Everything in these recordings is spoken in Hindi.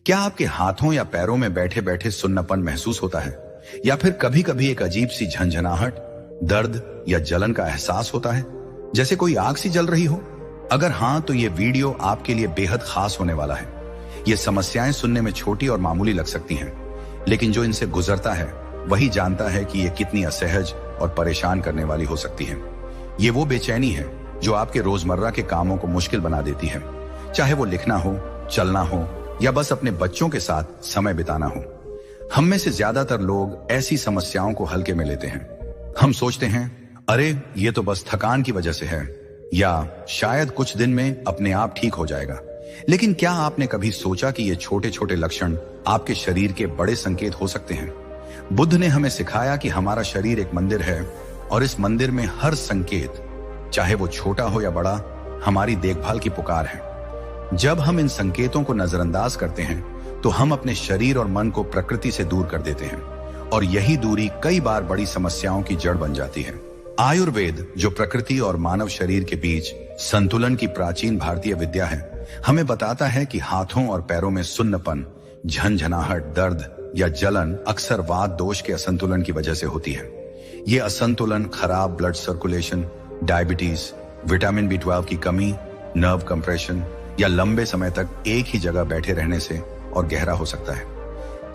क्या आपके हाथों या पैरों में बैठे बैठे सुन्नपन महसूस होता है, या फिर कभी कभी एक अजीब सी झंझनाहट, दर्द या जलन का एहसास होता है, जैसे कोई आग सी जल रही हो? अगर हाँ, तो ये वीडियो आपके लिए बेहद खास होने वाला है। ये समस्याएं सुनने में छोटी और मामूली लग सकती हैं, लेकिन जो इनसे गुजरता है वही जानता है कि ये कितनी असहज और परेशान करने वाली हो सकती है। ये वो बेचैनी है जो आपके रोजमर्रा के कामों को मुश्किल बना देती है, चाहे वो लिखना हो, चलना हो या बस अपने बच्चों के साथ समय बिताना हो। हम में से ज्यादातर लोग ऐसी समस्याओं को हल्के में लेते हैं। हम सोचते हैं, अरे ये तो बस थकान की वजह से है, या शायद कुछ दिन में अपने आप ठीक हो जाएगा। लेकिन क्या आपने कभी सोचा कि ये छोटे छोटे लक्षण आपके शरीर के बड़े संकेत हो सकते हैं? बुद्ध ने हमें सिखाया कि हमारा शरीर एक मंदिर है और इस मंदिर में हर संकेत, चाहे वो छोटा हो या बड़ा, हमारी देखभाल की पुकार है। जब हम इन संकेतों को नजरअंदाज करते हैं तो हम अपने शरीर और मन को प्रकृति से दूर कर देते हैं, और यही दूरी कई बार बड़ी समस्याओं की जड़ बन जाती है। आयुर्वेद, जो प्रकृति और मानव शरीर के बीच संतुलन की प्राचीन भारतीय विद्या है, हमें बताता है कि हाथों और पैरों में सुन्नपन, झंझनाहट, दर्द या जलन अक्सर वात दोष के असंतुलन की वजह से होती है। ये असंतुलन खराब blood circulation, diabetes, vitamin B12 की कमी, नर्व कंप्रेशन या लंबे समय तक एक ही जगह बैठे रहने से और गहरा हो सकता है।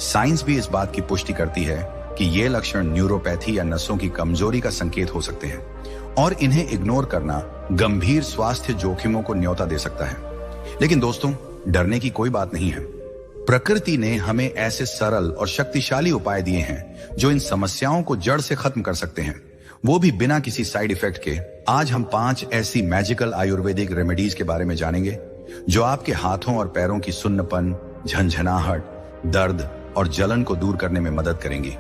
साइंस भी इस बात की पुष्टि करती है कि ये लक्षण न्यूरोपैथी या नसों की कमजोरी का संकेत हो सकते हैं, और इन्हें इग्नोर करना गंभीर स्वास्थ्य जोखिमों को न्योता दे सकता है। लेकिन दोस्तों, डरने की कोई बात नहीं है। प्रकृति ने हमें ऐसे सरल और शक्तिशाली उपाय दिए हैं जो इन समस्याओं को जड़ से खत्म कर सकते हैं, वो भी बिना किसी साइड इफेक्ट के। आज हम 5 ऐसी मैजिकल आयुर्वेदिक रेमेडीज के बारे में जानेंगे जो आपके हाथों और पैरों की सुन्नपन, झंझनाहट, दर्द और जलन को दूर करने में मदद करेंगी।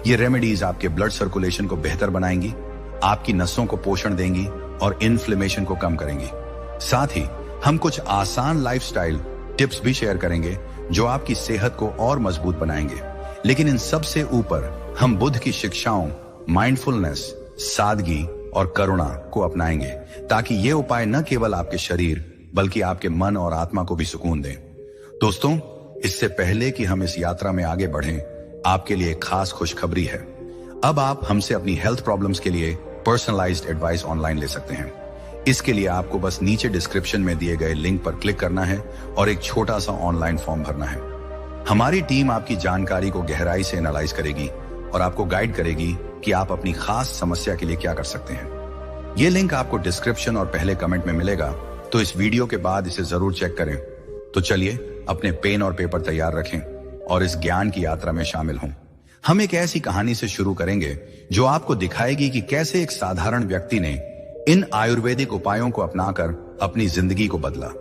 ये रेमेडीज आपके ब्लड सर्कुलेशन को बेहतर बनाएंगी, आपकी नसों को पोषण देंगी और इन्फ्लेमेशन को कम करेंगी। साथ ही हम कुछ आसान लाइफस्टाइल टिप्स भी शेयर करेंगे जो आपकी सेहत को और मजबूत बनाएंगे। लेकिन इन सब से ऊपर हम बुद्ध की शिक्षाओं, माइंडफुलनेस, सादगी और करुणा को अपनाएंगे, ताकि ये उपाय न केवल आपके शरीर बल्कि आपके मन और आत्मा को भी सुकून दें। दोस्तों, इससे पहले कि हम इस यात्रा में आगे बढ़ें, आपके लिए एक खास खुशखबरी है। अब आप हमसे अपनी हेल्थ प्रॉब्लम्स के लिए पर्सनलाइज्ड एडवाइस ऑनलाइन ले सकते हैं। इसके लिए आपको बस नीचे डिस्क्रिप्शन में दिए गए लिंक पर क्लिक करना है और एक छोटा सा ऑनलाइन फॉर्म भरना है। हमारी टीम आपकी जानकारी को गहराई से एनालाइज करेगी और आपको गाइड करेगी कि आप अपनी खास समस्या के लिए क्या कर सकते हैं। ये लिंक आपको डिस्क्रिप्शन और पहले कमेंट में मिलेगा, तो इस वीडियो के बाद इसे जरूर चेक करें। तो चलिए, अपने पेन और पेपर तैयार रखें और इस ज्ञान की यात्रा में शामिल हों। हम एक ऐसी कहानी से शुरू करेंगे जो आपको दिखाएगी कि कैसे एक साधारण व्यक्ति ने इन आयुर्वेदिक उपायों को अपनाकर अपनी जिंदगी को बदला।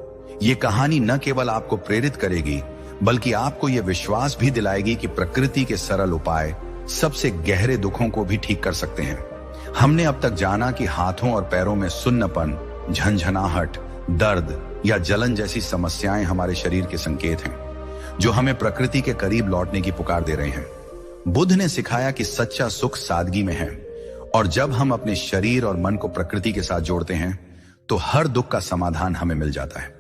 ये कहानी न केवल आपको प्रेरित करेगी, बल्कि आपको यह विश्वास भी दिलाएगी कि प्रकृति के सरल उपाय सबसे गहरे दुखों को भी ठीक कर सकते हैं। हमने अब तक जाना कि हाथों और पैरों में सुन्नपन, झंझनाहट, दर्द या जलन जैसी समस्याएं हमारे शरीर के संकेत हैं, जो हमें प्रकृति के करीब लौटने की पुकार दे रहे हैं। बुद्ध ने सिखाया कि सच्चा सुख सादगी में है, और जब हम अपने शरीर और मन को प्रकृति के साथ जोड़ते हैं तो हर दुख का समाधान हमें मिल जाता है।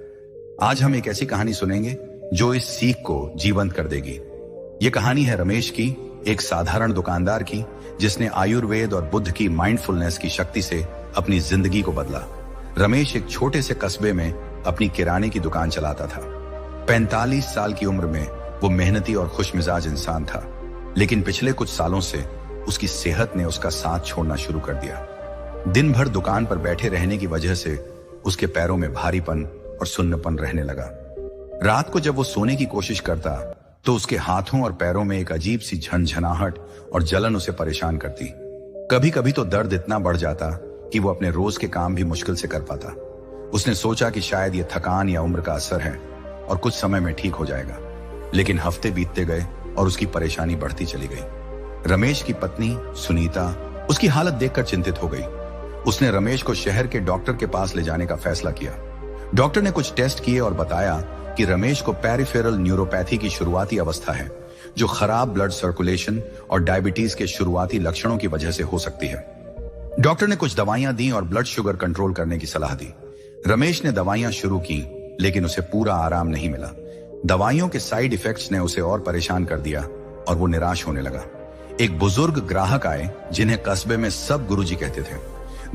आज हम एक ऐसी कहानी सुनेंगे जो इस सीख को जीवंत कर देगी। ये कहानी है रमेश की, एक साधारण दुकानदार की, जिसने आयुर्वेद और बुद्ध की माइंडफुलनेस की शक्ति से अपनी जिंदगी को बदला। रमेश एक छोटे से कस्बे में अपनी किराने की दुकान चलाता था। 45 साल की उम्र में वो मेहनती और खुशमिजाज इंसान था, लेकिन पिछले कुछ सालों से उसकी सेहत ने उसका साथ छोड़ना शुरू कर दिया। दिन भर दुकान पर बैठे रहने की वजह से उसके पैरों में भारीपन और सुन्नपन रहने लगा। रात को जब वो सोने की कोशिश करता तो उसके हाथों और पैरों में एक अजीब सी झंझनाहट और जलन उसे परेशान करती। कभी कभी तो दर्द इतना बढ़ जाता कि वो अपने रोज के काम भी मुश्किल से कर पाता। उसने सोचा कि शायद ये थकान या उम्र का असर है और कुछ समय में ठीक हो जाएगा, लेकिन हफ्ते बीतते गए और उसकी परेशानी बढ़ती चली गई। रमेश की पत्नी सुनीता उसकी हालत देखकर चिंतित हो गई। उसने रमेश को शहर के डॉक्टर के पास ले जाने का फैसला किया। डॉक्टर ने कुछ टेस्ट किए और बताया कि रमेश को पेरिफेरल न्यूरोपैथी की शुरुआती अवस्था है, जो खराब ब्लड सर्कुलेशन और डायबिटीज के शुरुआती लक्षणों की वजह से हो सकती है। डॉक्टर ने कुछ दवाइयां दी और ब्लड शुगर कंट्रोल करने की सलाह दी। रमेश ने दवाइयां शुरू की, लेकिन उसे पूरा आराम नहीं मिला। दवाइयों के साइड इफेक्ट्स ने उसे और परेशान कर दिया और वो निराश होने लगा। एक बुजुर्ग ग्राहक आए जिन्हें कस्बे में सब गुरुजी कहते थे।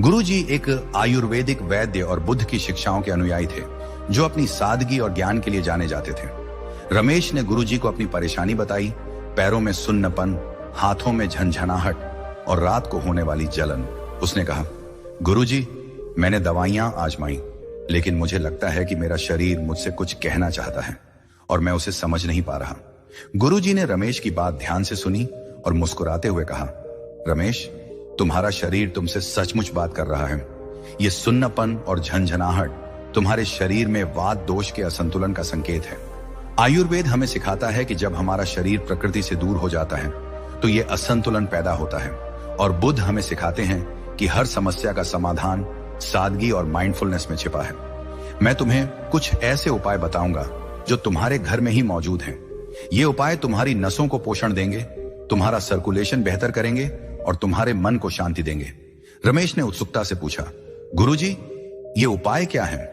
गुरुजी एक आयुर्वेदिक वैद्य और बुद्ध की शिक्षाओं के अनुयायी थे जो अपनी सादगी और ज्ञान के लिए जाने जाते थे। रमेश ने गुरुजी को अपनी परेशानी बताई, पैरों में सुन्नपन, हाथों में झंझनाहट और रात को होने वाली जलन। उसने कहा, गुरुजी, मैंने दवाइयां आजमाई, लेकिन मुझे लगता है कि मेरा शरीर मुझसे कुछ कहना चाहता है और मैं उसे समझ नहीं पा रहा। गुरुजी ने रमेश की बात ध्यान से सुनी और मुस्कुराते हुए कहा, रमेश, तुम्हारा शरीर तुमसे सचमुच बात कर रहा है। ये सुन्नपन और झंझनाहट तुम्हारे शरीर में वात दोष के असंतुलन का संकेत है। आयुर्वेद हमें सिखाता है कि जब हमारा शरीर प्रकृति से दूर हो जाता है तो ये असंतुलन पैदा होता है, और बुद्ध हमें सिखाते हैं कि हर समस्या का समाधान सादगी और माइंडफुलनेस में छिपा है। मैं तुम्हें कुछ ऐसे उपाय बताऊंगा जो तुम्हारे घर में ही मौजूद हैं। ये उपाय तुम्हारी नसों को पोषण देंगे, तुम्हारा सर्कुलेशन बेहतर करेंगे और तुम्हारे मन को शांति देंगे। रमेश ने उत्सुकता से पूछा, गुरुजी, ये उपाय क्या हैं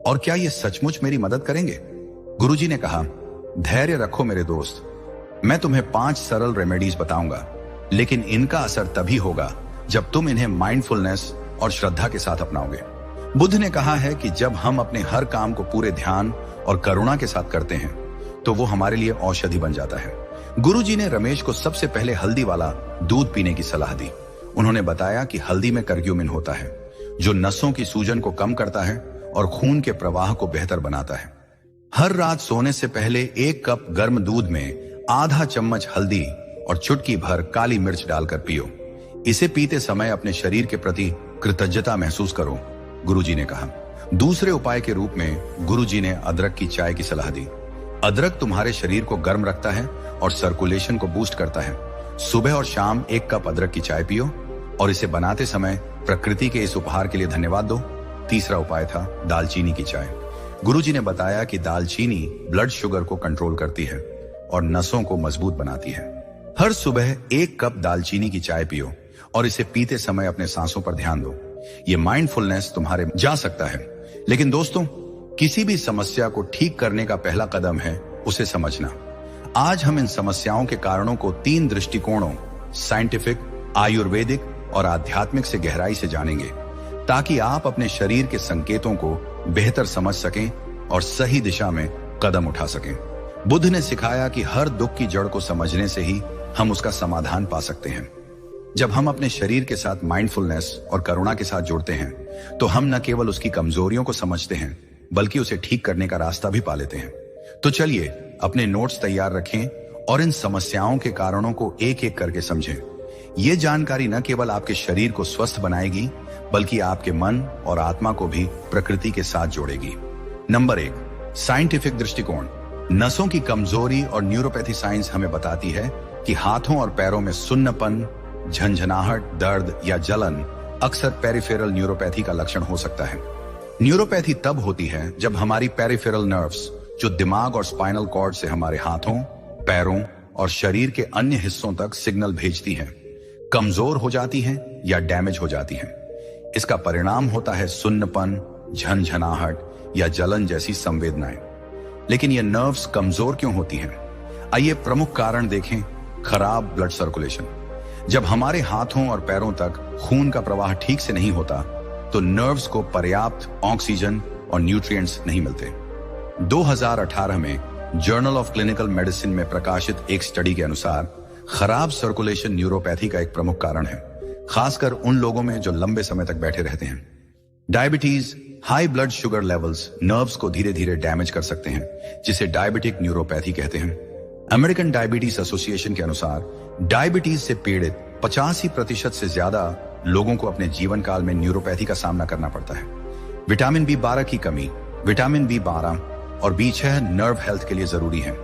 और क्या ये सचमुच मेरी मदद करेंगे? गुरुजी ने कहा, धैर्य रखो मेरे दोस्त, मैं तुम्हें 5 सरल रेमेडीज बताऊंगा, लेकिन इनका असर तभी होगा जब तुम इन्हें माइंडफुलनेस और श्रद्धा के साथ अपनाओगे। बुद्ध ने कहा है कि जब हम अपने हर काम को पूरे ध्यान और करुणा के साथ करते हैं तो वो हमारे लिए औषधि बन जाता है। गुरुजी ने रमेश को सबसे पहले हल्दी वाला दूध पीने की सलाह दी। उन्होंने बताया कि हल्दी में कर्क्यूमिन होता है जो नसों की सूजन को कम करता है और खून के प्रवाह को बेहतर बनाता है। हर रात सोने से पहले 1 कप गर्म दूध में आधा चम्मच हल्दी और चुटकी भर काली मिर्च डालकर पियो। इसे पीते समय अपने शरीर के प्रति कृतज्ञता महसूस करो, गुरुजी ने कहा। दूसरे उपाय के रूप में गुरुजी ने अदरक की चाय की सलाह दी। अदरक तुम्हारे शरीर को गर्म रखता है और सर्कुलेशन को बूस्ट करता है। सुबह और शाम 1 कप अदरक की चाय पियो और इसे बनाते समय प्रकृति के इस उपहार के लिए धन्यवाद दो। तीसरा उपाय था दालचीनी की चाय। गुरुजी ने बताया कि दालचीनी ब्लड शुगर को कंट्रोल करती है और नसों को मजबूत बनाती है। हर सुबह 1 कप दालचीनी की चाय पियो और इसे पीते समय अपने सांसों पर ध्यान दो। ये माइंडफुलनेस तुम्हारे जा सकता है, लेकिन दोस्तों, किसी भी समस्या को ठीक करने का पहला कदम है उसे समझना। आज हम इन समस्याओं के कारणों को 3 दृष्टिकोणों, साइंटिफिक, आयुर्वेदिक और आध्यात्मिक से गहराई से जानेंगे, ताकि आप अपने शरीर के संकेतों को बेहतर समझ सकें और सही दिशा में कदम उठा सकें। बुद्ध ने सिखाया कि हर दुख की जड़ को समझने से ही हम उसका समाधान पा सकते हैं। जब हम अपने शरीर के साथ माइंडफुलनेस और करुणा के साथ जुड़ते हैं तो हम न केवल उसकी कमजोरियों को समझते हैं बल्कि उसे ठीक करने का रास्ता भी पा लेते हैं। तो चलिए अपने नोट्स तैयार रखें और इन समस्याओं के कारणों को एक एक करके समझें। ये जानकारी न केवल आपके शरीर को स्वस्थ बनाएगी बल्कि आपके मन और आत्मा को भी प्रकृति के साथ जोड़ेगी। नंबर 1, साइंटिफिक दृष्टिकोण। नसों की कमजोरी और न्यूरोपैथी साइंस हमें बताती है कि हाथों और पैरों में सुन्नपन, झंझनाहट, दर्द या जलन अक्सर पेरिफेरल न्यूरोपैथी का लक्षण हो सकता है। न्यूरोपैथी तब होती है जब हमारी पेरिफेरल नर्व्स, जो दिमाग और स्पाइनल कॉर्ड से हमारे हाथों, पैरों और शरीर के अन्य हिस्सों तक सिग्नल भेजती हैं, कमजोर हो जाती हैं या डैमेज हो जाती हैं। इसका परिणाम होता है सुन्नपन, झंझनाहट या जलन जैसी संवेदनाएं। लेकिन ये नर्व्स कमजोर क्यों होती हैं? आइए प्रमुख कारण देखें। खराब ब्लड सर्कुलेशन। जब हमारे हाथों और पैरों तक खून का प्रवाह ठीक से नहीं होता तो नर्व्स को पर्याप्त ऑक्सीजन और न्यूट्रिएंट्स नहीं मिलते। 2018 में जर्नल ऑफ क्लिनिकल मेडिसिन में प्रकाशित एक स्टडी के अनुसार खराब सर्कुलेशन न्यूरोपैथी का एक प्रमुख कारण है, खासकर उन लोगों में जो लंबे समय तक बैठे रहते हैं। Diabetes, high blood sugar levels nerves को धीरे धीरे डैमेज कर सकते हैं, जिसे डायबिटिक न्यूरोपैथी कहते हैं। अमेरिकन डायबिटीज एसोसिएशन के अनुसार डायबिटीज से पीड़ित 85% से ज्यादा लोगों को अपने जीवन काल में न्यूरोपैथी का सामना करना पड़ता है। विटामिन B12 की कमी, विटामिन B12 और B6 नर्व हेल्थ के लिए जरूरी है।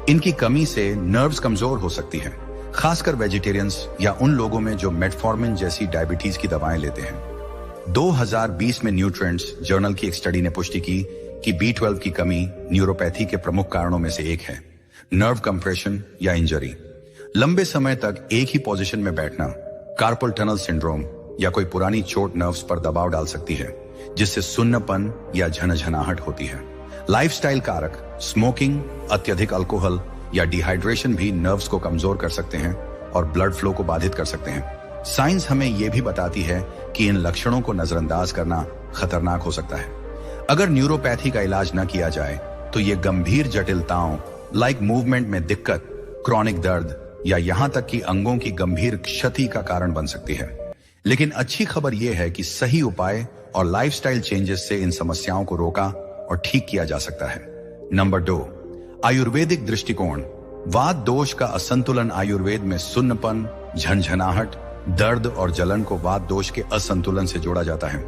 इनकी कमी से नर्व्स कमजोर हो सकती हैं, खासकर वेजिटेरियंस या उन लोगों में जो मेटफॉर्मिन जैसी डायबिटीज की दवाएं लेते हैं। 2020 में न्यूट्रिएंट्स जर्नल की एक स्टडी ने पुष्टि की कि B12 की कमी न्यूरोपैथी के प्रमुख कारणों में से एक है। नर्व कंप्रेशन या इंजरी, लंबे समय तक एक ही पोजीशन में बैठना, कार्पल टनल सिंड्रोम या कोई पुरानी चोट नर्व्स पर दबाव डाल सकती है, जिससे सुन्नपन या झनझनाहट होती है। लाइफस्टाइल कारक, स्मोकिंग, अत्यधिक अल्कोहल या डिहाइड्रेशन भी नर्व्स को कमजोर कर सकते हैं और ब्लड फ्लो को बाधित कर सकते हैं। साइंस हमें यह भी बताती है कि इन लक्षणों को नजरअंदाज करना खतरनाक हो सकता है। अगर न्यूरोपैथी का इलाज न किया जाए तो ये गंभीर जटिलताओं लाइक मूवमेंट में दिक्कत, क्रॉनिक दर्द या यहां तक कि अंगों की गंभीर क्षति का कारण बन सकती है। लेकिन अच्छी खबर यह है कि सही उपाय और लाइफस्टाइल चेंजेस से इन समस्याओं को रोका और ठीक किया जा सकता है। नंबर 2, आयुर्वेदिक दृष्टिकोण। वात दोष का असंतुलन। आयुर्वेद में सुन्नपन, झंझनाहट, दर्द और जलन को वात दोष के असंतुलन से जोड़ा जाता है।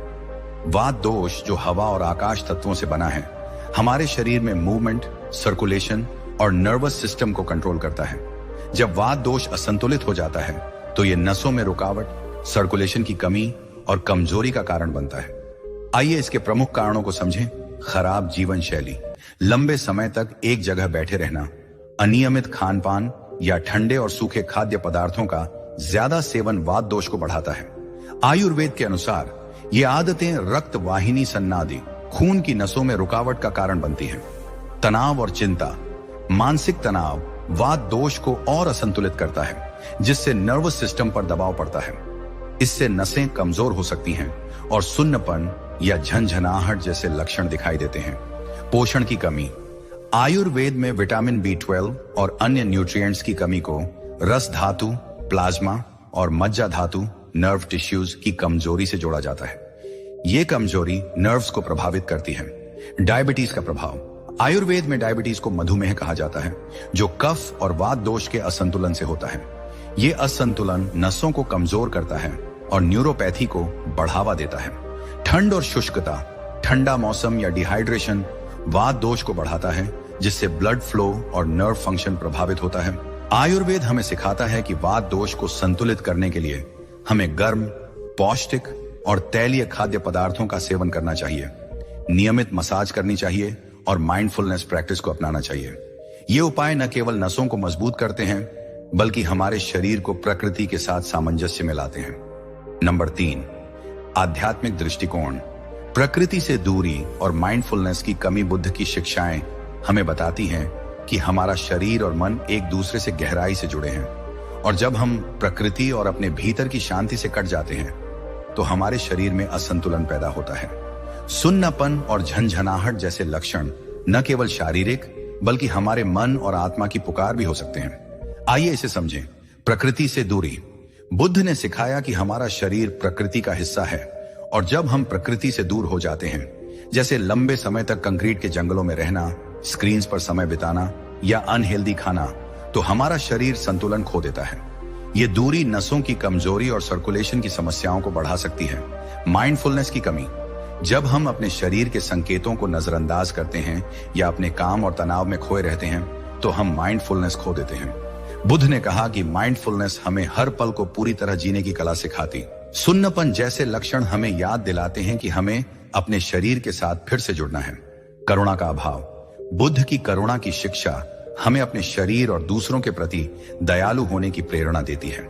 वात दोष, जो हवा और आकाश तत्वों से बना है, हमारे शरीर में मूवमेंट, सर्कुलेशन और नर्वस सिस्टम को कंट्रोल करता है। जब वात दोष असंतुलित हो जाता है तो यह नसों में रुकावट, सर्कुलेशन की कमी और कमजोरी का कारण बनता है। आइए इसके प्रमुख कारणों को समझें। खराब जीवन शैली, लंबे समय तक एक जगह बैठे रहना, अनियमित खान पान या ठंडे और सूखे खाद्य पदार्थों का ज्यादा सेवन वात दोष को बढ़ाता है। आयुर्वेद के अनुसार ये आदतें रक्त वाहिनी सन्नादि, खून की नसों में रुकावट का कारण बनती हैं। तनाव और चिंता, मानसिक तनाव वात दोष को और असंतुलित करता है, जिससे नर्वस सिस्टम पर दबाव पड़ता है। इससे नसें कमजोर हो सकती हैं और सुन्नपन या झंझनाहट जैसे लक्षण दिखाई देते हैं। पोषण की कमी, आयुर्वेद में विटामिन B12 और अन्य न्यूट्रिएंट्स की कमी को रस धातु, प्लाज्मा और मज्जा धातु, नर्व टिश्यूज की कमजोरी से जोड़ा जाता है। ये कमजोरी नर्व्स को प्रभावित करती है। डायबिटीज का प्रभाव, आयुर्वेद में डायबिटीज को मधुमेह कहा जाता है, जो कफ और वात दोष के असंतुलन से होता है। ये असंतुलन नसों को कमजोर करता है और न्यूरोपैथी को बढ़ावा देता है। ठंड और शुष्कता, ठंडा मौसम या डिहाइड्रेशन वात दोष को बढ़ाता है, जिससे ब्लड फ्लो और नर्व फंक्शन प्रभावित होता है। आयुर्वेद हमें सिखाता है कि वात दोष को संतुलित करने के लिए हमें गर्म, पौष्टिक और तैलीय खाद्य पदार्थों का सेवन करना चाहिए। नियमित मसाज करनी चाहिए और माइंडफुलनेस प्रैक्टिस को अपनाना चाहिए। ये उपाय न केवल नसों को मजबूत करते हैं, बल्कि हमारे शरीर को प्रकृति के साथ सामंजस्य में लाते हैं। नंबर 3, आध्यात्मिक दृष्टिकोण। प्रकृति से दूरी और माइंडफुलनेस की कमी। बुद्ध की शिक्षाएं हमें बताती हैं कि हमारा शरीर और मन एक दूसरे से गहराई से जुड़े हैं, और जब हम प्रकृति और अपने भीतर की शांति से कट जाते हैं तो हमारे शरीर में असंतुलन पैदा होता है। सुन्नापन और झंझनाहट जैसे लक्षण न केवल शारीरिक बल्कि हमारे मन और आत्मा की पुकार भी हो सकते हैं। आइए इसे समझें। प्रकृति से दूरी। बुद्ध ने सिखाया कि हमारा शरीर प्रकृति का हिस्सा है, और जब हम प्रकृति से दूर हो जाते हैं, जैसे लंबे समय तक कंक्रीट के जंगलों में रहना, स्क्रीन्स पर समय बिताना या अनहेल्दी खाना, तो हमारा शरीर संतुलन खो देता है। ये दूरी नसों की कमजोरी और सर्कुलेशन की समस्याओं को बढ़ा सकती है। माइंडफुलनेस की कमी। जब हम अपने शरीर के संकेतों को नजरअंदाज करते हैं या अपने काम और तनाव में खोए रहते हैं, तो हम माइंडफुलनेस खो देते हैं। बुद्ध ने कहा कि माइंडफुलनेस हमें हर पल को पूरी तरह जीने की कला सिखाती। सुन्नपन जैसे लक्षण हमें याद दिलाते हैं कि हमें अपने शरीर के साथ फिर से जुड़ना है। करुणा का अभाव। बुद्ध की करुणा की शिक्षा हमें अपने शरीर और दूसरों के प्रति दयालु होने की प्रेरणा देती है।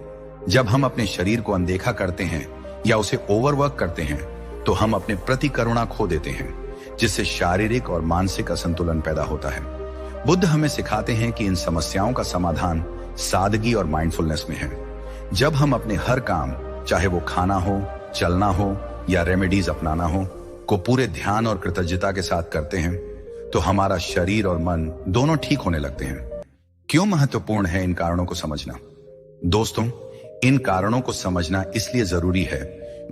जब हम अपने शरीर को अनदेखा करते हैं या उसे ओवरवर्क करते हैं, तो हम अपने प्रति करुणा खो देते हैं, जिससे शारीरिक और मानसिक असंतुलन पैदा होता है। बुद्ध हमें सिखाते हैं कि इन समस्याओं का समाधान सादगी और माइंडफुलनेस में है। जब हम अपने हर काम, चाहे वो खाना हो, चलना हो या रेमेडीज अपनाना हो, को पूरे ध्यान और कृतज्ञता के साथ करते हैं, तो हमारा शरीर और मन दोनों ठीक होने लगते हैं। क्यों महत्वपूर्ण है इन कारणों को समझना? दोस्तों, इन कारणों को समझना इसलिए जरूरी है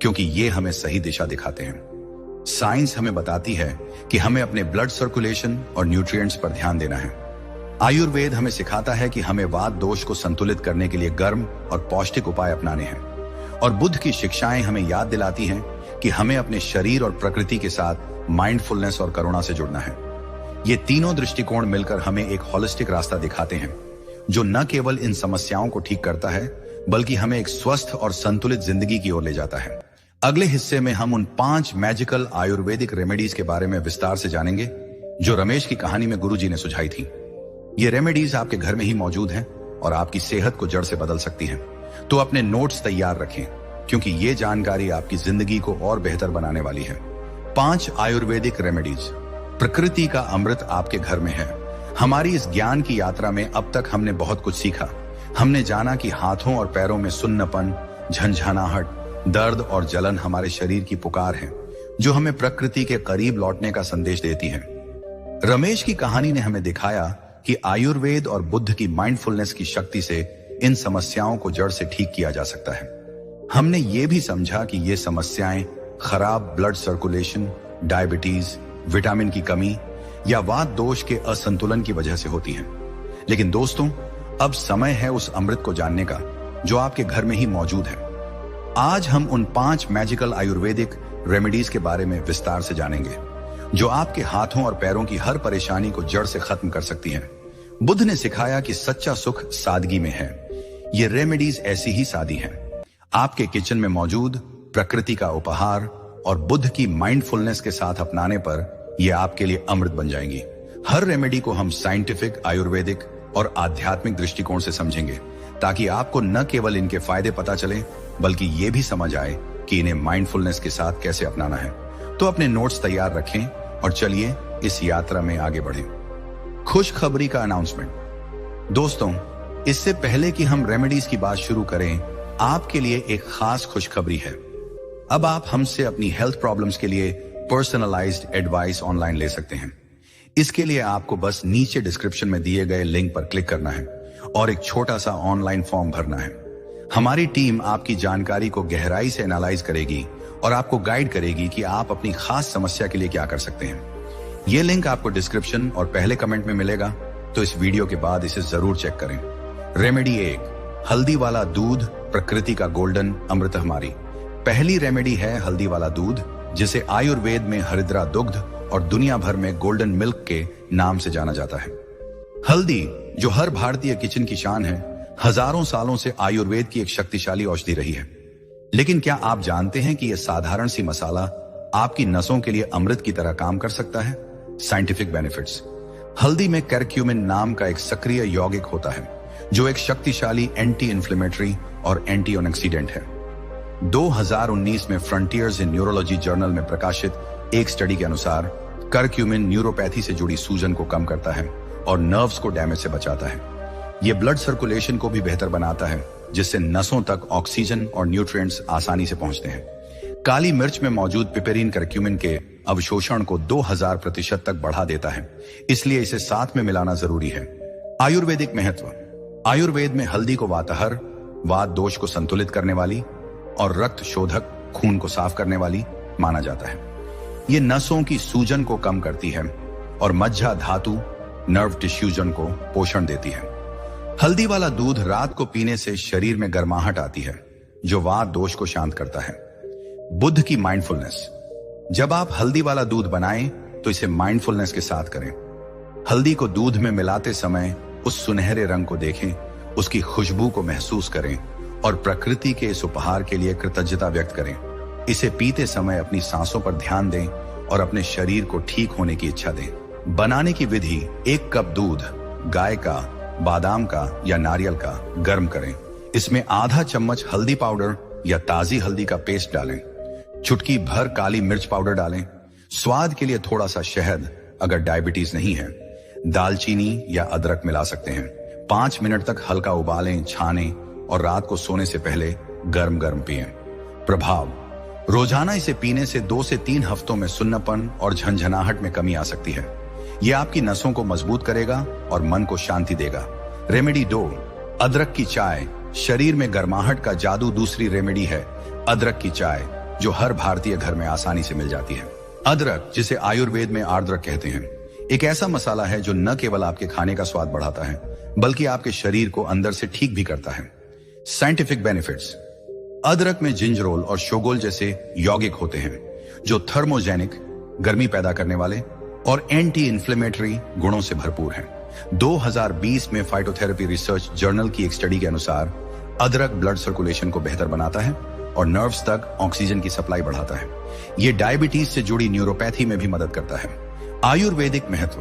क्योंकि ये हमें सही दिशा दिखाते हैं। साइंस हमें बताती है कि हमें अपने ब्लड सर्कुलेशन और न्यूट्रिएंट्स पर ध्यान देना है। आयुर्वेद हमें सिखाता है कि हमें वात दोष को संतुलित करने के लिए गर्म और पौष्टिक उपाय अपनाने हैं, और बुद्ध की शिक्षाएं हमें याद दिलाती हैं कि हमें अपने शरीर और प्रकृति के साथ माइंडफुलनेस और करुणा से जुड़ना है। ये तीनों दृष्टिकोण मिलकर हमें एक होलिस्टिक रास्ता दिखाते हैं, जो न केवल इन समस्याओं को ठीक करता है, बल्कि हमें एक स्वस्थ और संतुलित जिंदगी की ओर ले जाता है। अगले हिस्से में हम उन 5 मैजिकल आयुर्वेदिक रेमेडीज के बारे में विस्तार से जानेंगे, जो रमेश की कहानी में गुरुजी ने सुझाई थी। ये रेमेडीज आपके घर में ही मौजूद हैं और आपकी सेहत को जड़ से बदल सकती हैं। तो अपने नोट्स तैयार रखें, क्योंकि ये जानकारी आपकी जिंदगी को और बेहतर बनाने वाली है। 5 आयुर्वेदिक रेमेडीज। प्रकृति का अमृत आपके घर में है। हमारी इस ज्ञान की यात्रा में अब तक हमने बहुत कुछ सीखा। हमने जाना कि हाथों और पैरों में सुन्नपन, झंझनाहट, दर्द और जलन हमारे शरीर की पुकार है, जो हमें प्रकृति के करीब लौटने का संदेश देती है। रमेश की कहानी ने हमें दिखाया कि आयुर्वेद और बुद्ध की माइंडफुलनेस की शक्ति से इन समस्याओं को जड़ से ठीक किया जा सकता है। हमने ये भी समझा कि ये समस्याएं खराब ब्लड सर्कुलेशन, डायबिटीज, विटामिन की कमी या वात दोष के असंतुलन की वजह से होती हैं। लेकिन दोस्तों, अब समय है उस अमृत को जानने का जो आपके घर में ही मौजूद है। आज हम उन 5 मैजिकल आयुर्वेदिक रेमेडीज के बारे में विस्तार से जानेंगे, जो आपके हाथों और पैरों की हर परेशानी को जड़ से खत्म कर सकती हैं। बुद्ध ने सिखाया कि सच्चा सुख सादगी में है। ये रेमेडीज ऐसी ही सादी हैं, आपके किचन में मौजूद प्रकृति का उपहार और बुद्ध की माइंडफुलनेस के साथ अपनाने पर ये आपके लिए अमृत बन जाएंगी। हर रेमेडी को हम साइंटिफिक, आयुर्वेदिक और आध्यात्मिक दृष्टिकोण से समझेंगे, ताकि आपको न केवल इनके फायदे पता चले, बल्कि ये भी समझ आए कि इन्हें माइंडफुलनेस के साथ कैसे अपनाना है। तो अपने नोट्स तैयार रखें और चलिए इस यात्रा में आगे बढ़ें। खुशखबरी का अनाउंसमेंट। दोस्तों, इससे पहले कि हम रेमेडीज की बात शुरू करें, आपके लिए एक खास खुशखबरी है। अब आप हमसे अपनी हेल्थ प्रॉब्लम्स के लिए पर्सनलाइज्ड एडवाइस ऑनलाइन ले सकते हैं। इसके लिए आपको बस नीचे डिस्क्रिप्शन में दिए गए लिंक पर क्लिक करना है और एक छोटा सा ऑनलाइन फॉर्म भरना है। हमारी टीम आपकी जानकारी को गहराई से एनालाइज करेगी और आपको गाइड करेगी कि आप अपनी खास समस्या के लिए क्या कर सकते हैं। यह लिंक आपको डिस्क्रिप्शन और पहले कमेंट में मिलेगा, तो इस वीडियो के बाद इसे जरूर चेक करें। रेमेडी 1, हल्दी वाला दूध, प्रकृति का गोल्डन अमृत। हमारी पहली रेमेडी है हल्दी वाला दूध, जिसे आयुर्वेद में हरिद्रा दुग्ध और दुनिया भर में गोल्डन मिल्क के नाम से जाना जाता है। हल्दी, जो हर भारतीय किचन की शान है, हजारों सालों से आयुर्वेद की एक शक्तिशाली औषधि रही है। लेकिन क्या आप जानते हैं कि यह साधारण सी मसाला आपकी नसों के लिए अमृत की तरह काम कर सकता है? Scientific benefits. हल्दी में करक्यूमिन नाम का एक सक्रिय यौगिक होता है, जो एक शक्तिशाली एंटी इंफ्लेमेटरी और एंटी ऑक्सीडेंट है। 2019 में फ्रंटियर्स इन न्यूरोलॉजी जर्नल में प्रकाशित एक स्टडी के अनुसार करक्यूमिन न्यूरोपैथी से जुड़ी सूजन को कम करता है और नर्व्स को डैमेज से बचाता है। यह ब्लड सर्कुलेशन को भी बेहतर बनाता है, जिससे नसों तक ऑक्सीजन और न्यूट्रिएंट्स आसानी से पहुंचते हैं। काली मिर्च में मौजूद पिपेरिन करक्यूमिन के अवशोषण को 2000% तक बढ़ा देता है, इसलिए इसे साथ में मिलाना जरूरी है। आयुर्वेदिक महत्व। आयुर्वेद में हल्दी को वातहर, वात दोष को संतुलित करने वाली और रक्त शोधक, खून को साफ करने वाली माना जाता है। ये नसों की सूजन को कम करती है और मज्जा धातु, नर्व टिश्यूजन को पोषण देती है। हल्दी वाला दूध रात को पीने से शरीर में गर्माहट आती है, जो वात दोष को शांत करता है। बुद्ध की माइंडफुलनेस। जब आप हल्दी वाला दूध बनाएं, तो इसे माइंडफुलनेस के साथ करें। हल्दी को दूध में मिलाते समय उस सुनहरे रंग को देखें, उसकी खुशबू को महसूस करें और प्रकृति के इस उपहार के लिए कृतज्ञता व्यक्त करें। इसे पीते समय अपनी सांसों पर ध्यान दें और अपने शरीर को ठीक होने की इच्छा दें। बनाने की विधि। 1 कप दूध, गाय का, बादाम का या नारियल का, गर्म करें। इसमें आधा चम्मच हल्दी पाउडर या ताजी हल्दी का पेस्ट डालें। चुटकी भर काली मिर्च पाउडर डालें। स्वाद के लिए थोड़ा सा शहद, अगर डायबिटीज नहीं है। दालचीनी या अदरक मिला सकते हैं। 5 मिनट तक हल्का उबालें, छानें और रात को सोने से पहले गर्म गर्म पिएं। प्रभाव। रोजाना इसे पीने से 2 से 3 हफ्तों में सुन्नपन और झंझनाहट में कमी आ सकती है। यह आपकी नसों को मजबूत करेगा और मन को शांति देगा। रेमेडी 2, अदरक की चाय, शरीर में गर्माहट का जादू। दूसरी रेमेडी है अदरक की चाय, जो हर भारतीय घर में आसानी से मिल जाती है। अदरक, जिसे आयुर्वेद में आर्द्रक कहते हैं, एक ऐसा मसाला है जो न केवल आपके खाने का स्वाद बढ़ाता है, बल्कि आपके शरीर को अंदर से ठीक भी करता है। Scientific benefits. अदरक में जिंजरोल और शोगोल जैसे यौगिक होते हैं, जो थर्मोजेनिक, गर्मी पैदा करने वाले और एंटी इंफ्लेमेटरी गुणों से भरपूर हैं। 2020 में फाइटोथेरेपी रिसर्च जर्नल की एक स्टडी के अनुसार अदरक ब्लड सर्कुलेशन को बेहतर बनाता है और नर्व्स तक ऑक्सीजन की सप्लाई बढ़ाता है। यह डायबिटीज से जुड़ी न्यूरोपैथी में भी मदद करता है। आयुर्वेदिक महत्व।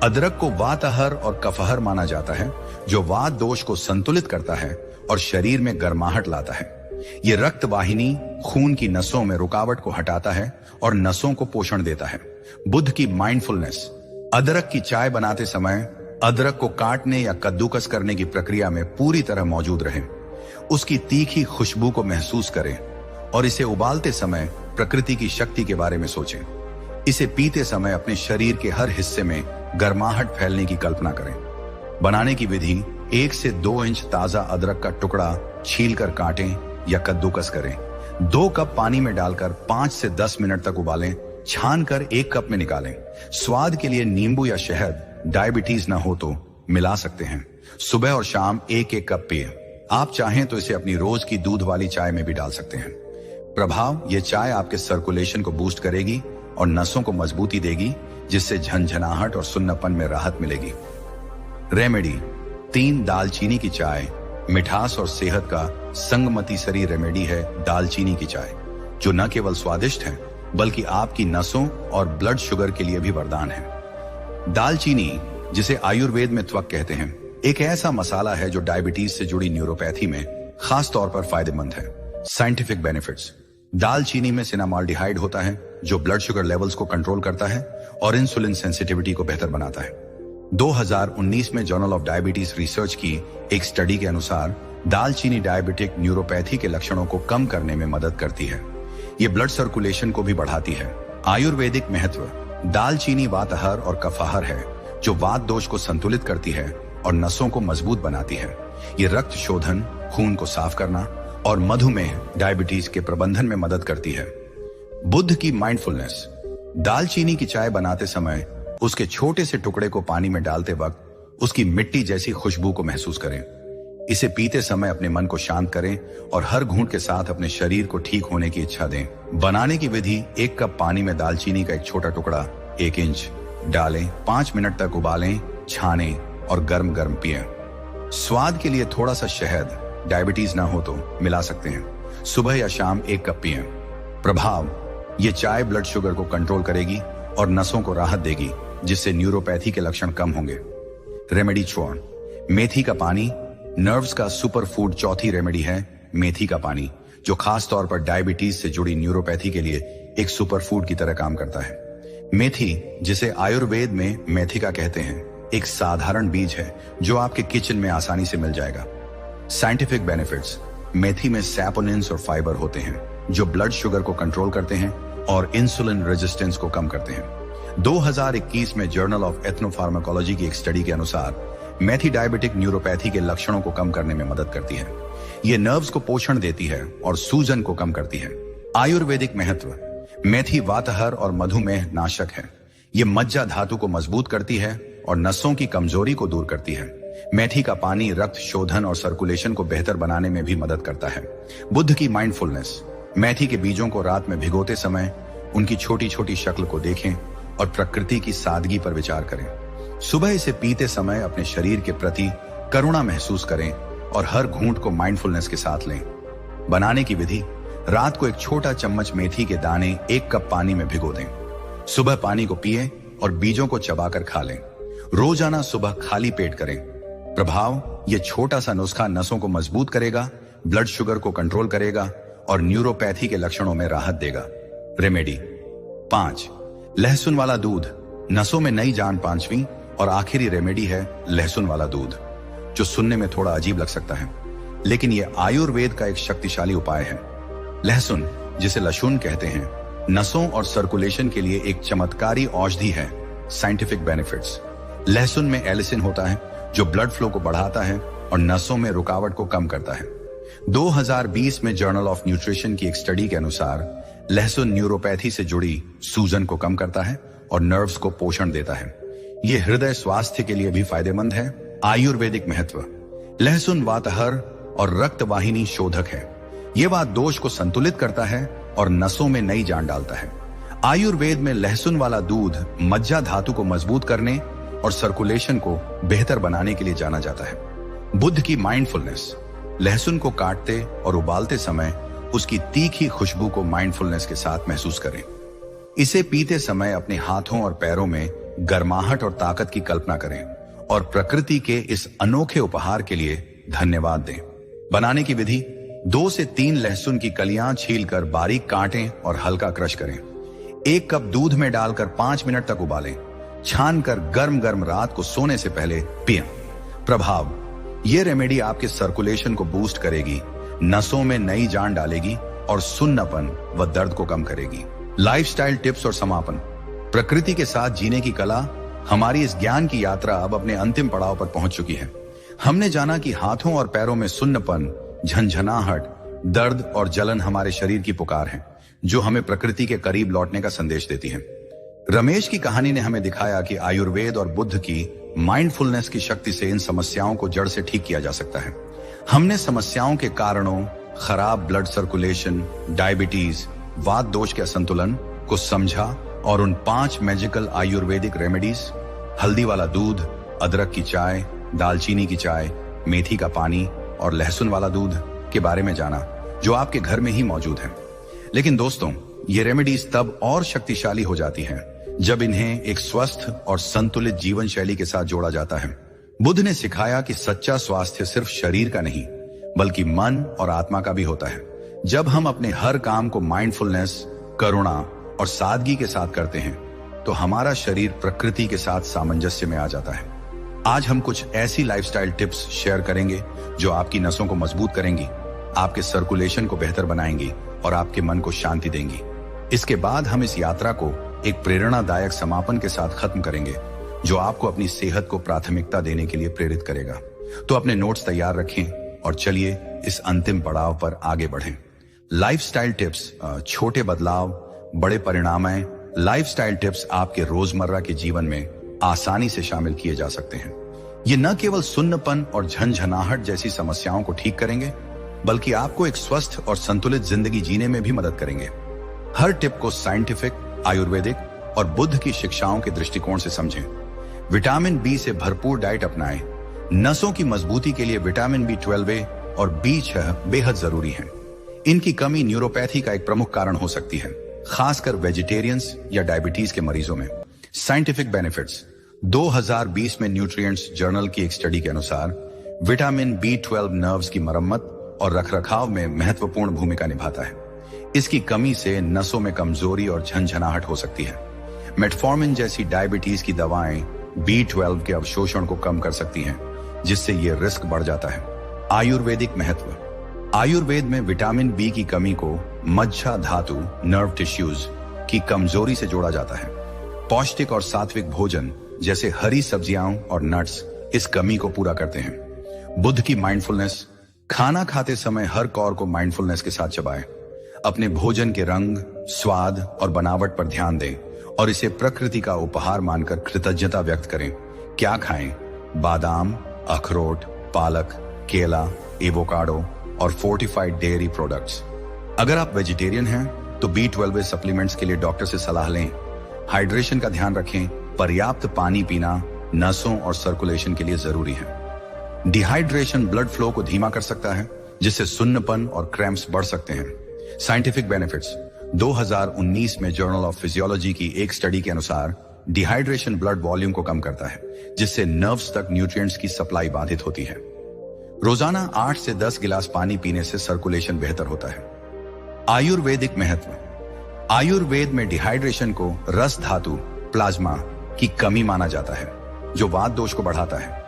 अदरक को वातहर और कफहर माना जाता है, जो वात दोष को संतुलित करता है और शरीर में गर्माहट लाता है। ये रक्त वाहिनी खून की नसों में रुकावट को हटाता है और नसों को पोषण देता है। बुद्ध की माइंडफुलनेस। अदरक की चाय बनाते समय अदरक को काटने या कद्दूकस करने की प्रक्रिया में पूरी तरह मौजूद रहें। उसकी तीखी खुशबू को महसूस करें और इसे उबालते समय प्रकृति की शक्ति के बारे में सोचें। इसे पीते समय अपने शरीर के हर हिस्से में गर्माहट फैलने की कल्पना करें। बनाने की विधि: 1 से 2 इंच ताजा अदरक का टुकड़ा छीलकर काटें या कद्दूकस करें। 2 कप पानी में डालकर 5 से 10 मिनट तक उबालें। छानकर 1 कप में निकालें। स्वाद के लिए नींबू या शहद, डायबिटीज ना हो तो मिला सकते हैं। सुबह और शाम 1-1 कप पिए। आप चाहें तो इसे अपनी रोज की दूध वाली चाय में भी डाल सकते हैं। प्रभाव: यह चाय आपके सर्कुलेशन को बूस्ट करेगी और नसों को मजबूती देगी, जिससे झंझनाहट और सुन्नपन में राहत मिलेगी। रेमेडी: 3 दालचीनी की चाय। मिठास और सेहत का संगमती रेमेडी है दालचीनी की चाय, जो न केवल स्वादिष्ट है बल्कि आपकी नसों और ब्लड शुगर के लिए भी वरदान है। दालचीनी, जिसे आयुर्वेद में त्वक कहते हैं, एक ऐसा मसाला है जो डायबिटीज से जुड़ी न्यूरोपैथी में खास तौर पर फायदेमंद है। साइंटिफिक बेनिफिट्स: दालचीनी में सिनामाल्डिहाइड होता है, जो ब्लड शुगर लेवल्स को कंट्रोल करता है और इंसुलिन सेंसिटिविटी को बेहतर बनाता है। 2019 में जर्नल ऑफ डायबिटीज रिसर्च की एक स्टडी के अनुसार दालचीनी डायबिटिक न्यूरोपैथी के लक्षणों को कम करने में मदद करती है। ये ब्लड सर्कुलेशन को भी बढ़ाती है। आयुर्वेदिक महत्व: दालचीनी वातहर और कफाहर है, जो वात दोष को संतुलित करती है और नसों को मजबूत बनाती है। ये रक्त शोधन, खून को साफ करना और मधुमेह डायबिटीज के प्रबंधन में मदद करती है। बुद्ध की माइंडफुलनेस। दालचीनी की चाय बनाते समय उसके छोटे से टुकड़े को पानी में डालते वक्त उसकी मिट्टी जैसी खुशबू को महसूस करें। इसे पीते समय अपने मन को शांत करें और हर घूंट के साथ अपने शरीर को ठीक होने की इच्छा दें। बनाने की विधि: 1 कप पानी में दालचीनी का एक छोटा टुकड़ा 1 इंच डालें, 5 मिनट तक उबालें, छानें और गर्म गर्म पिएं। स्वाद के लिए थोड़ा सा शहद, डायबिटीज ना हो तो मिला सकते हैं। सुबह या शाम 1 कप पिएं। प्रभाव: ये चाय ब्लड शुगर को कंट्रोल करेगी और नसों को राहत देगी, जिससे न्यूरोपैथी के लक्षण कम होंगे। रेमेडी चूर्ण। मेथी का पानी नर्व्स का सुपर फूड। चौथी रेमेडी है मेथी का पानी, जो खास तौर पर डायबिटीज से जुड़ी न्यूरोपैथी के लिए एक सुपर फूड की तरह काम करता है। मेथी, जिसे आयुर्वेद में मेथिका कहते हैं, एक साधारण बीज है जो आपके किचन में आसानी से मिल जाएगा। साइंटिफिक बेनिफिट्स: मेथी में सैपोनिन्स और फाइबर होते हैं, जो ब्लड शुगर को कंट्रोल करते हैं और इंसुलिन रेजिस्टेंस को कम करते हैं। 2021 में जर्नल ऑफ एथनोफार्माकोलॉजी की एक स्टडी के अनुसार मेथी डायबिटिक न्यूरोपैथी के लक्षणों को कम करने में मदद करती है। ये नर्व्स को पोषण देती है और सूजन को कम करती है। आयुर्वेदिक महत्व: मेथी वातहर और मधुमेह नाशक है। ये मज्जा धातु को मजबूत करती है और नसों की कमजोरी को दूर करती है। मेथी का पानी रक्त शोधन और सर्कुलेशन को बेहतर बनाने में भी मदद करता है। बुद्ध की माइंडफुलनेस। मेथी के बीजों को रात में भिगोते समय उनकी छोटी छोटी शक्ल को देखें और प्रकृति की सादगी पर विचार करें। सुबह इसे पीते समय अपने शरीर के प्रति करुणा महसूस करें और हर घूंट को माइंडफुलनेस के साथ लें। बनाने की विधि: रात को एक छोटा चम्मच मेथी के दाने 1 कप पानी में भिगो दें। सुबह पानी को पिएं और बीजों को चबाकर खा लें। रोजाना सुबह खाली पेट करें। प्रभाव: यह छोटा सा नुस्खा नसों को मजबूत करेगा, ब्लड शुगर को कंट्रोल करेगा और न्यूरोपैथी के लक्षणों में राहत देगा। रेमेडी 5: लहसुन वाला दूध। नसों में नई जान। 5वीं और आखिरी रेमेडी है लहसुन वाला दूध, जो सुनने में थोड़ा अजीब लग सकता है, लेकिन यह आयुर्वेद का एक शक्तिशाली उपाय है। लहसुन, जिसे लशुन कहते हैं, नसों और सर्कुलेशन के लिए एक चमत्कारी औषधि है। साइंटिफिक बेनिफिट्स: लहसुन में एलिसिन होता है, जो ब्लड फ्लो को बढ़ाता है और नसों में रुकावट को कम करता है। 2020 में जर्नल ऑफ न्यूट्रिशन की एक स्टडी के अनुसार लहसुन न्यूरोपैथी से जुड़ी सूजन को कम करता है और नर्व्स को पोषण देता है। यह हृदय स्वास्थ्य के लिए भी फायदेमंद है। आयुर्वेदिक महत्व: लहसुन वातहर और रक्त वाहिनी शोधक है। यह वात दोष को संतुलित करता है और नसों में नई जान डालता है। आयुर्वेद में लहसुन वाला दूध मज्जा धातु को मजबूत करने और सर्कुलेशन को बेहतर बनाने के लिए जाना जाता है। बुद्ध की माइंडफुलनेस। लहसुन को काटते और उबालते समय उसकी तीखी खुशबू को माइंडफुलनेस के साथ महसूस करें। इसे पीते समय अपने हाथों और पैरों में गर्माहट और ताकत की कल्पना करें और प्रकृति के इस अनोखे उपहार के लिए धन्यवाद दें। बनाने की विधि: 2 से 3 लहसुन की कलियां छीलकर बारीक काटें और हल्का क्रश करें। 1 कप दूध में डालकर 5 मिनट तक उबालें। छानकर गर्म गर्म रात को सोने से पहले पिएं। प्रभाव: यह रेमेडी आपके सर्कुलेशन को बूस्ट करेगी, नसों में नई जान डालेगी और सुन्नपन व दर्द को कम करेगी। लाइफस्टाइल टिप्स और समापन: प्रकृति के साथ जीने की कला। हमारी इस ज्ञान की यात्रा अब अपने अंतिम पड़ाव पर पहुंच चुकी है। हमने जाना कि हाथों और पैरों में सुन्नपन, झंझनाहट, दर्द और जलन हमारे शरीर की पुकार है, जो हमें प्रकृति के करीब लौटने का संदेश देती है। रमेश की कहानी ने हमें दिखाया कि आयुर्वेद और बुद्ध की माइंडफुलनेस की शक्ति से इन समस्याओं को जड़ से ठीक किया जा सकता है। हमने समस्याओं के कारणों, खराब ब्लड सर्कुलेशन, डायबिटीज, वात दोष के असंतुलन को समझा और उन 5 मैजिकल आयुर्वेदिक रेमेडीज, हल्दी वाला दूध, अदरक की चाय, दालचीनी की चाय, मेथी का पानी और लहसुन वाला दूध के बारे में जाना, जो आपके घर में ही मौजूद है। लेकिन दोस्तों, ये रेमेडीज तब और शक्तिशाली हो जाती हैं जब इन्हें एक स्वस्थ और संतुलित जीवन शैली के साथ जोड़ा जाता है। बुद्ध ने सिखाया कि सच्चा स्वास्थ्य सिर्फ शरीर का नहीं, बल्कि मन और आत्मा का भी होता है। जब हम अपने हर काम को माइंडफुलनेस, करुणा और सादगी के साथ करते हैं, तो हमारा शरीर प्रकृति के साथ सामंजस्य में आ जाता है। आज हम कुछ ऐसी लाइफस्टाइल टिप्स शेयर करेंगे जो आपकी नसों को मजबूत करेंगी, आपके सर्कुलेशन को बेहतर बनाएंगी और आपके मन को शांति देंगी। इसके बाद हम इस यात्रा को एक प्रेरणादायक समापन के साथ खत्म करेंगे, जो आपको अपनी सेहत को प्राथमिकता देने के लिए प्रेरित करेगा। तो अपने नोट्स तैयार रखें और चलिए इस अंतिम पड़ाव पर आगे बढ़ें। लाइफस्टाइल टिप्स, छोटे बदलाव, बड़े परिणाम। लाइफस्टाइल टिप्स आपके रोजमर्रा के जीवन में आसानी से शामिल किए जा सकते हैं। ये न केवल सुन्नपन और झंझनाहट जैसी समस्याओं को ठीक करेंगे, बल्कि आपको एक स्वस्थ और संतुलित जिंदगी जीने में भी मदद करेंगे। हर टिप को साइंटिफिक, आयुर्वेदिक और बुद्ध की शिक्षाओं के दृष्टिकोण से समझें। विटामिन बी से भरपूर डाइट अपनाएं। नसों की मजबूती के लिए विटामिन B12 और B6 बेहद जरूरी हैं। इनकी कमी न्यूरोपैथी का एक प्रमुख कारण हो सकती है, खासकर वेजिटेरियंस या डायबिटीज के मरीजों में। साइंटिफिक बेनिफिट्स: 2020 में न्यूट्रिएंट्स जर्नल की एक स्टडी के अनुसार विटामिन B12 नर्व्स की मरम्मत और रखरखाव में महत्वपूर्ण भूमिका निभाता है। इसकी कमी से नसों में कमजोरी और झंझनाहट हो सकती है। मेटफॉर्मिन जैसी डायबिटीज की दवाएं B12 के अवशोषण को कम कर सकती हैं, जिससे ये रिस्क बढ़ जाता है। आयुर्वेदिक महत्व: आयुर्वेद में विटामिन बी की कमी को मज्जा धातु, नर्व टिश्यूज की कमजोरी से जोड़ा जाता है। पौष्टिक और सात्विक भोजन जैसे हरी सब्जियां और नट्स इस कमी को पूरा करते हैं। बुद्ध की माइंडफुलनेस: खाना खाते समय हर कौर को माइंडफुलनेस के साथ चबाएं। अपने भोजन के रंग, स्वाद और बनावट पर ध्यान दें और इसे प्रकृति का उपहार मानकर कृतज्ञता व्यक्त करें। क्या खाएं? बादाम, अखरोट, पालक, केला, एवोकाडो और फोर्टिफाइड डेयरी प्रोडक्ट्स। अगर आप वेजिटेरियन हैं तो B12 सप्लीमेंट्स के लिए डॉक्टर से सलाह लें। हाइड्रेशन का ध्यान रखें। पर्याप्त पानी पीना नसों और सर्कुलेशन के लिए जरूरी है। डिहाइड्रेशन ब्लड फ्लो को धीमा कर सकता है, जिससे सुन्नपन और क्रैम्प्स बढ़ सकते हैं। साइंटिफिक बेनिफिट्स: 2019 में जर्नल ऑफ फिजियोलॉजी की एक स्टडी के अनुसार डिहाइड्रेशन ब्लड वॉल्यूम को कम करता है, जिससे नर्व्स तक न्यूट्रिएंट्स की सप्लाई बाधित होती है। रोजाना 8 से 10 गिलास पानी पीने से सर्कुलेशन बेहतर होता है। आयुर्वेदिक महत्व: आयुर्वेद में डिहाइड्रेशन को रस धातु, प्लाज्मा की कमी माना जाता है, जो वात दोष को बढ़ाता है।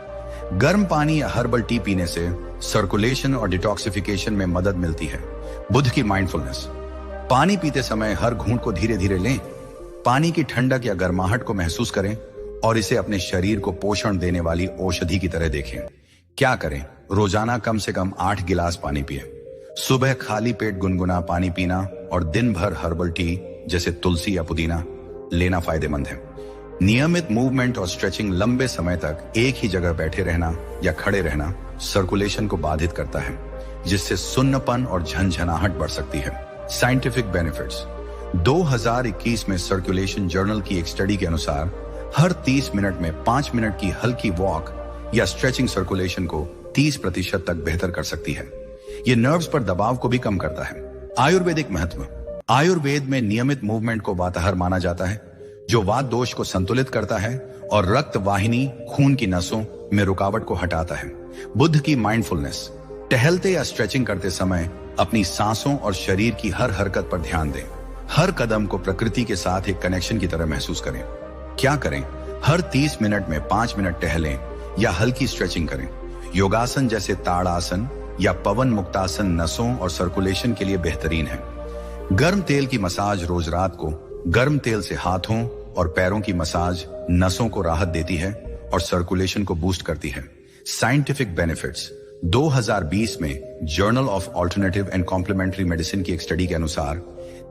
गर्म पानी या हर्बल टी पीने से सर्कुलेशन और डिटॉक्सिफिकेशन में मदद मिलती है। बुद्ध की माइंडफुलनेस: पानी पीते समय हर घूंट को धीरे धीरे लें। पानी की ठंडक या गर्माहट को महसूस करें और इसे अपने शरीर को पोषण देने वाली औषधि की तरह देखें। क्या करें? रोजाना कम से कम 8 गिलास पानी पिए। सुबह खाली पेट गुनगुना पानी पीना और दिन भर हर्बल टी जैसे तुलसी या पुदीना लेना फायदेमंद है। नियमित मूवमेंट और स्ट्रेचिंग लंबे समय तक एक ही जगह बैठे रहना या खड़े रहना सर्कुलेशन को बाधित करता है, जिससे सुन्नपन और झंझनाहट बढ़ सकती है। साइंटिफिक बेनिफिट्स: 2021 में सर्कुलेशन जर्नल की एक स्टडी के अनुसार हर 30 मिनट में 5 मिनट की हल्की वॉक या स्ट्रेचिंग सर्कुलेशन को 30% तक बेहतर कर सकती है। ये नर्व्स पर दबाव को भी कम करता है। आयुर्वेदिक महत्व: आयुर्वेद में नियमित मूवमेंट को वाताहार माना जाता है, जो वात दोष को संतुलित करता है और रक्त वाहिनी, खून की नसों में रुकावट को हटाता है। बुद्ध की माइंडफुलनेस: टहलते या स्ट्रेचिंग करते समय अपनी सांसों और शरीर की हर हरकत पर ध्यान दें। हर कदम को प्रकृति के साथ एक कनेक्शन की तरह महसूस करें। क्या करें? हर 30 मिनट में 5 मिनट टहलें या हल्की स्ट्रेचिंग करें। योगासन जैसे ताड़ासन या पवन मुक्तासन नसों और सर्कुलेशन के लिए बेहतरीन है। गर्म तेल की मसाज रोज रात को गर्म तेल से हाथों और पैरों की मसाज नसों को राहत देती है और सर्कुलेशन को बूस्ट करती है। साइंटिफिक बेनिफिट्स 2020 में Journal of Alternative and Complementary Medicine की एक स्टडी के अनुसार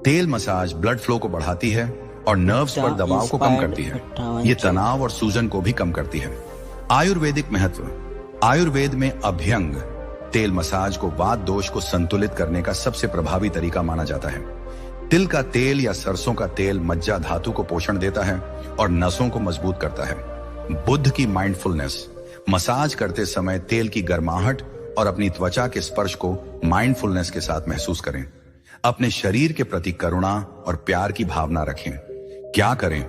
तेल मसाज ब्लड फ्लो को बढ़ाती है और नर्व्स पर दबाव को कम करती है। ये तनाव और सूजन को भी कम करती है। आयुर्वेदिक महत्व। आयुर्वेद में अभ्यंग तेल मसाज को वात दोष को संतुलित करने का सबसे प्रभावी तरीका माना जाता है। तिल का तेल या सरसों का तेल मज्जा धातु को पोषण देता है और नसों को मजबूत करता है। बुद्ध की माइंडफुलनेस। मसाज करते समय तेल की गर्माहट और अपनी त्वचा के स्पर्श को माइंडफुलनेस के साथ महसूस करें। अपने शरीर के प्रति करुणा और प्यार की भावना रखें। क्या करें?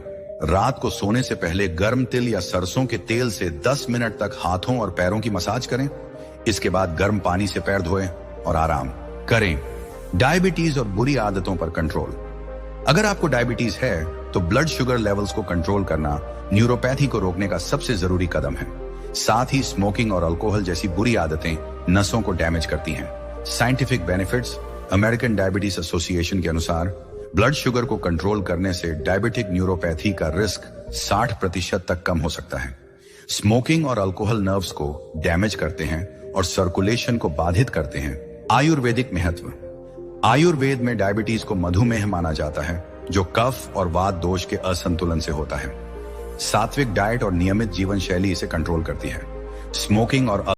रात को सोने से पहले गर्म तिल या सरसों के तेल से 10 मिनट तक हाथों और पैरों की मसाज करें। इसके बाद गर्म पानी से पैर धोएं और आराम करें। डायबिटीज और बुरी आदतों पर कंट्रोल। अगर आपको डायबिटीज है तो ब्लड शुगर लेवल्स को कंट्रोल करना न्यूरोपैथी को रोकने का सबसे जरूरी कदम है। साथ ही स्मोकिंग और अल्कोहल जैसी बुरी आदतें नसों को डैमेज करती हैं। Scientific benefits. American diabetes association के अनुसार ब्लड शुगर को कंट्रोल करने से डायबिटिक न्यूरोपैथी का रिस्क 60% तक कम हो सकता है। स्मोकिंग और अल्कोहल नर्व्स को डैमेज करते हैं और सर्कुलेशन को बाधित करते हैं। आयुर्वेदिक महत्व। आयुर्वेद में डायबिटीज को मधुमेह माना जाता है जो कफ और वात दोष के असंतुलन से होता है। सात्विक डाइट और नियमित जीवन शैली इसे कंट्रोल करती है। स्मोकिंग और